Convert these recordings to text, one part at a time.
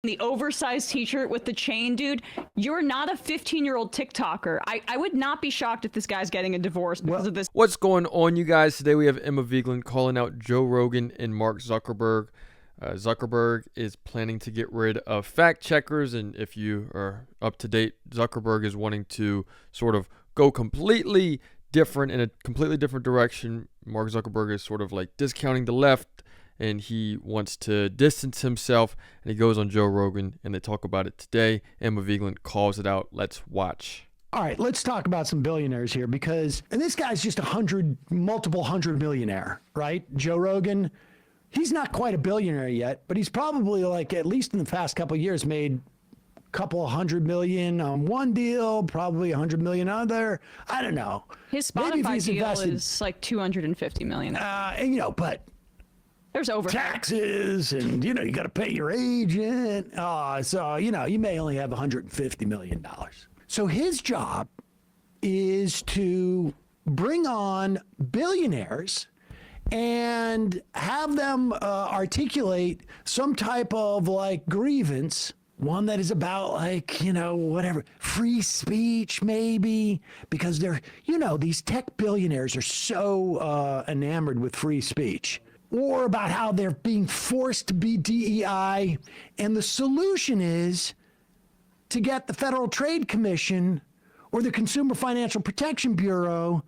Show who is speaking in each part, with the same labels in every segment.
Speaker 1: The oversized t-shirt with the chain, dude, you're not a 15-year-old TikToker. I would not be shocked if this guy's getting a divorce because of this.
Speaker 2: What's going on, you guys? Today we have Emma Vigeland calling out Joe Rogan and Mark Zuckerberg. Zuckerberg is planning to get rid of fact checkers, and if you are up to date, Zuckerberg is wanting to sort of go completely different in a completely different direction. Mark Zuckerberg is sort of like discounting the left, and he wants to distance himself, and he goes on Joe Rogan, and they talk about it today. Emma Vigeland calls it out. Let's watch.
Speaker 3: All right, let's talk about some billionaires here because, and this guy's just multiple hundred millionaire, right? Joe Rogan, he's not quite a billionaire yet, but he's probably like, at least in the past couple of years, made a couple of $100 million on one deal, probably $100 million on other. I don't know.
Speaker 1: His Spotify deal is like $250 million.
Speaker 3: And, but
Speaker 1: there's overhead.
Speaker 3: Taxes, and you got to pay your agent. So you may only have $150 million. So his job is to bring on billionaires and have them articulate some type of like grievance, one that is about like, whatever, free speech maybe, because they're, these tech billionaires are so enamored with free speech. Or about how they're being forced to be DEI. And the solution is to get the Federal Trade Commission or the Consumer Financial Protection Bureau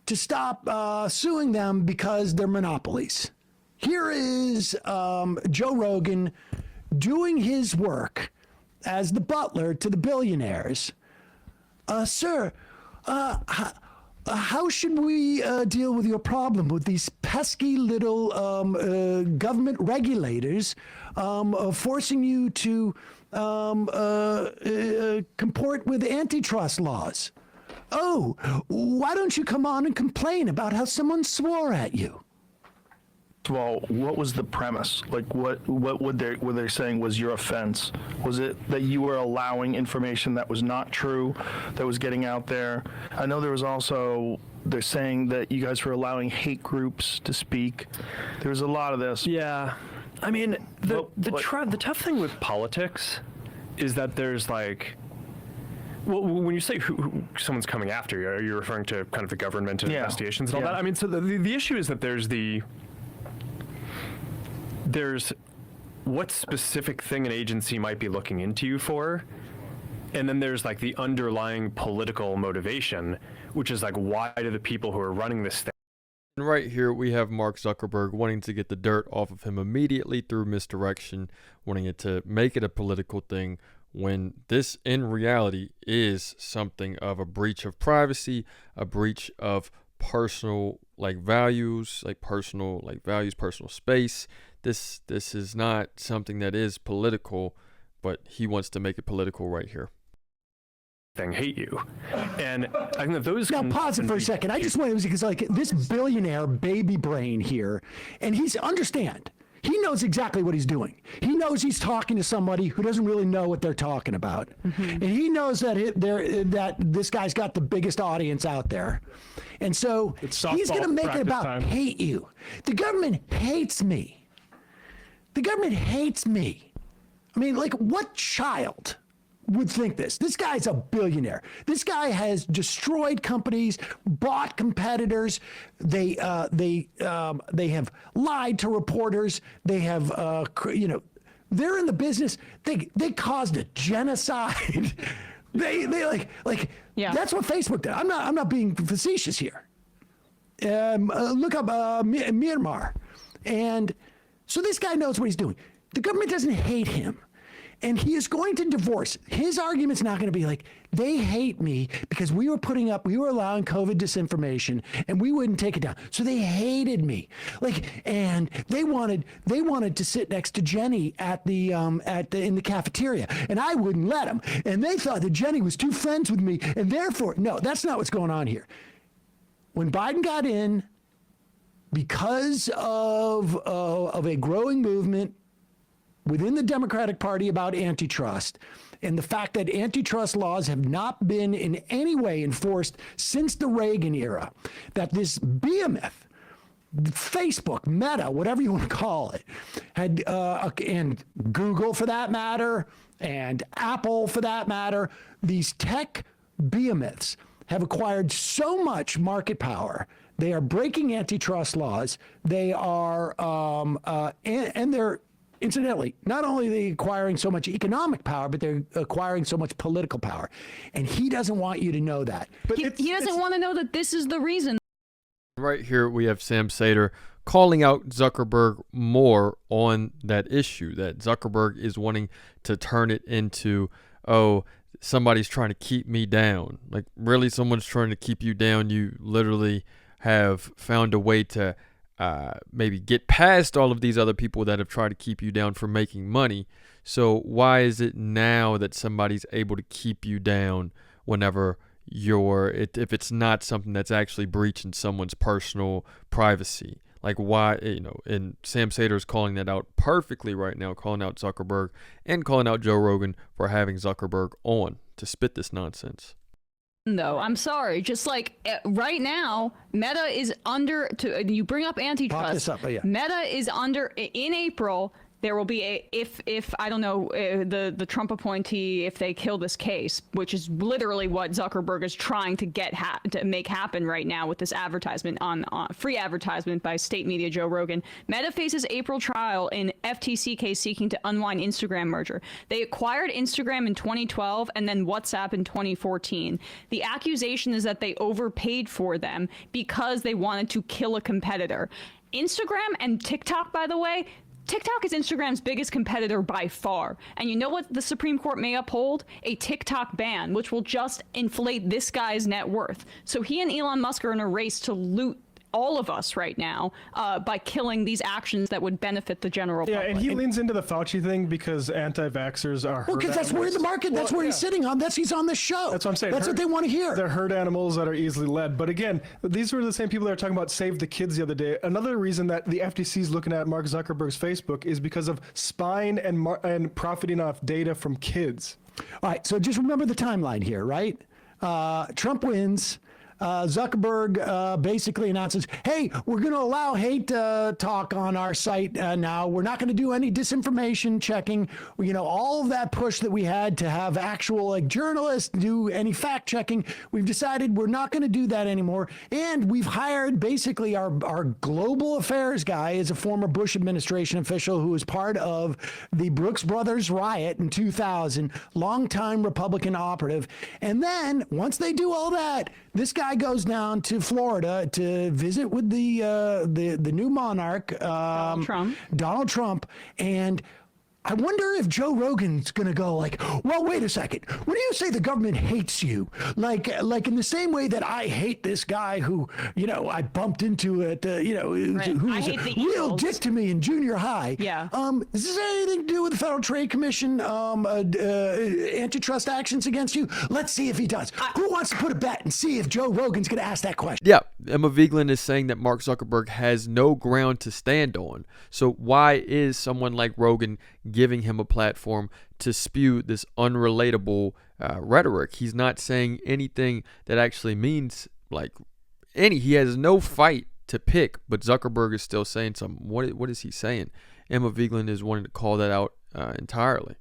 Speaker 3: to stop suing them because they're monopolies. Here is Joe Rogan doing his work as the butler to the billionaires. Sir, how should we deal with your problem with these pesky little government regulators forcing you to comport with antitrust laws? Oh, why don't you come on and complain about how someone swore at you?
Speaker 4: Well, what was the premise? Like, what were they saying was your offense? Was it that you were allowing information that was not true, that was getting out there? I know there was also, they're saying that you guys were allowing hate groups to speak. There was a lot of this.
Speaker 5: Yeah. I mean, the tough thing with politics is that there's like, well, when you say who someone's coming after you, are you referring to kind of the government and investigations and all that? I mean, so the issue is that there's what specific thing an agency might be looking into you for, and then there's like the underlying political motivation, which is like, why do the people who are running this thing?
Speaker 2: And right here we have Mark Zuckerberg wanting to get the dirt off of him immediately through misdirection, wanting it to make it a political thing, when this in reality is something of a breach of privacy, a breach of personal values, personal space. This is not something that is political, but he wants to make it political right here.
Speaker 5: Hate you. And I think that those...
Speaker 3: Now pause it for a second. I just want to, because like this billionaire baby brain here, and understand, he knows exactly what he's doing. He knows he's talking to somebody who doesn't really know what they're talking about. Mm-hmm. And he knows that this guy's got the biggest audience out there. And so he's going to make it about hate you. The government hates me. The government hates me. I mean, like, what child would think this? This guy's a billionaire. This guy has destroyed companies, bought competitors. They have lied to reporters. They have, they're in the business. They caused a genocide. they That's what Facebook did. I'm not being facetious here. Look up Myanmar, and so this guy knows what he's doing. The government doesn't hate him. And he is going to divorce. His argument's not going to be like, they hate me because we were allowing COVID disinformation and we wouldn't take it down. So they hated me. And they wanted to sit next to Jenny in the cafeteria, and I wouldn't let them. And they thought that Jenny was too friends with me, and therefore, no, that's not what's going on here. When Biden got in, because of a growing movement within the Democratic Party about antitrust, and the fact that antitrust laws have not been in any way enforced since the Reagan era, that this behemoth Facebook, Meta, whatever you want to call it, had and Google for that matter, and Apple for that matter, these tech behemoths have acquired so much market power. They are breaking antitrust laws. They are, and they're, incidentally, not only are they acquiring so much economic power, but they're acquiring so much political power. And he doesn't want you to know that.
Speaker 1: But he doesn't want to know that this is the reason.
Speaker 2: Right here we have Sam Sater calling out Zuckerberg more on that issue, that Zuckerberg is wanting to turn it into, oh, somebody's trying to keep me down. Like, really, someone's trying to keep you down? You literally have found a way to maybe get past all of these other people that have tried to keep you down for making money. So why is it now that somebody's able to keep you down whenever if it's not something that's actually breaching someone's personal privacy? Like, why, and Sam Sater is calling that out perfectly right now, calling out Zuckerberg and calling out Joe Rogan for having Zuckerberg on to spit this nonsense.
Speaker 1: No, I'm sorry. Just like right now, Meta is under, you bring up antitrust.
Speaker 3: Pop this up, yeah.
Speaker 1: Meta is under, in April, there will be if I don't know, the Trump appointee, if they kill this case, which is literally what Zuckerberg is trying to to make happen right now with this advertisement on free advertisement by state media Joe Rogan. Meta faces April trial in FTC case seeking to unwind Instagram merger. They acquired Instagram in 2012 and then WhatsApp in 2014. The accusation is that they overpaid for them because they wanted to kill a competitor. Instagram and TikTok, by the way, TikTok is Instagram's biggest competitor by far. And you know what the Supreme Court may uphold? A TikTok ban, which will just inflate this guy's net worth. So he and Elon Musk are in a race to loot all of us right now by killing these actions that would benefit the general public.
Speaker 6: Yeah, and he leans into the Fauci thing because anti-vaxxers are herd
Speaker 3: Well, because that's where the market, that's where he's sitting on. He's on the show.
Speaker 6: That's what I'm saying.
Speaker 3: That's what they want to hear.
Speaker 6: They're herd animals that are easily led. But again, these were the same people that are talking about save the kids the other day. Another reason that the FTC is looking at Mark Zuckerberg's Facebook is because of spying and profiting off data from kids.
Speaker 3: All right, so just remember the timeline here, right? Trump wins. Zuckerberg basically announces, hey, we're going to allow hate talk on our site now. We're not going to do any disinformation checking. All of that push that we had to have actual journalists do any fact checking, we've decided we're not going to do that anymore. And we've hired basically our global affairs guy is a former Bush administration official who was part of the Brooks Brothers riot in 2000, longtime Republican operative. And then once they do all that, this guy goes down to Florida to visit with the new monarch, Donald Trump, and I wonder if Joe Rogan's going to go like, well, wait a second. When you say the government hates you, like in the same way that I hate this guy who, I bumped into it, who was a real dick to me in junior high.
Speaker 1: Yeah.
Speaker 3: Does this have anything to do with the Federal Trade Commission antitrust actions against you? Let's see if he does. Who wants to put a bet and see if Joe Rogan's going to ask that question?
Speaker 2: Yeah, Emma Vigeland is saying that Mark Zuckerberg has no ground to stand on. So why is someone like Rogan giving him a platform to spew this unrelatable rhetoric? He's not saying anything that actually means he has no fight to pick, but Zuckerberg is still saying something. What is he saying? Emma Vigeland is wanting to call that out entirely.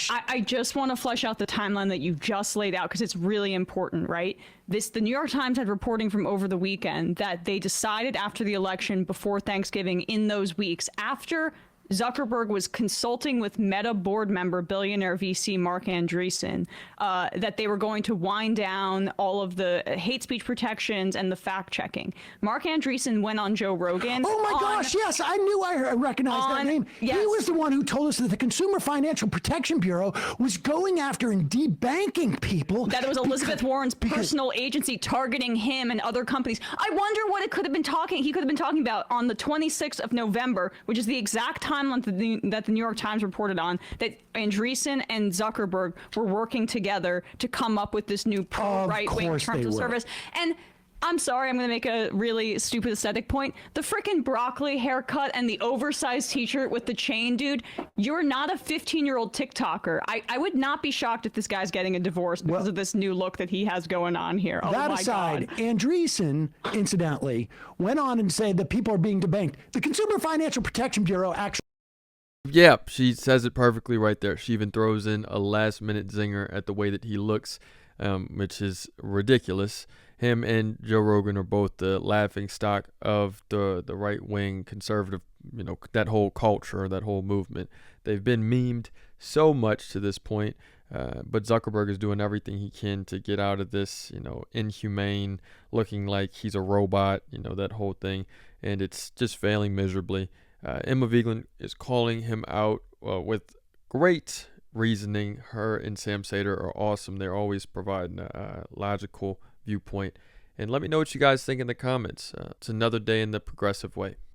Speaker 1: I just want to flesh out the timeline that you've just laid out because it's really important, right? The New York Times had reporting from over the weekend that they decided after the election, before Thanksgiving, in those weeks, after Zuckerberg was consulting with Meta board member, billionaire VC Mark Andreessen, that they were going to wind down all of the hate speech protections and the fact checking. Mark Andreessen went on Joe Rogan.
Speaker 3: Oh my gosh, yes, I knew I recognized that name.
Speaker 1: Yes.
Speaker 3: He was the one who told us that the Consumer Financial Protection Bureau was going after and debanking people.
Speaker 1: That it was Elizabeth Warren's personal agency targeting him and other companies. I wonder what he could have been talking about on the 26th of November, which is the exact time that the New York Times reported on, that Andreessen and Zuckerberg were working together to come up with this new pro-right-wing terms of service. And I'm sorry, I'm going to make a really stupid aesthetic point. The freaking broccoli haircut and the oversized t-shirt with the chain, dude, you're not a 15-year-old TikToker. I would not be shocked if this guy's getting a divorce because of this new look that he has going on here. Oh
Speaker 3: that
Speaker 1: my
Speaker 3: aside,
Speaker 1: God.
Speaker 3: Andreessen, incidentally, went on and said that people are being debanked. The Consumer Financial Protection Bureau actually.
Speaker 2: Yeah, she says it perfectly right there. She even throws in a last-minute zinger at the way that he looks, which is ridiculous. Him and Joe Rogan are both the laughing stock of the right-wing conservative, that whole culture, that whole movement. They've been memed so much to this point, but Zuckerberg is doing everything he can to get out of this, inhumane, looking like he's a robot, that whole thing, and it's just failing miserably. Emma Vigeland is calling him out with great reasoning. Her and Sam Seder are awesome. They're always providing a logical viewpoint. And let me know what you guys think in the comments. It's another day in the progressive way.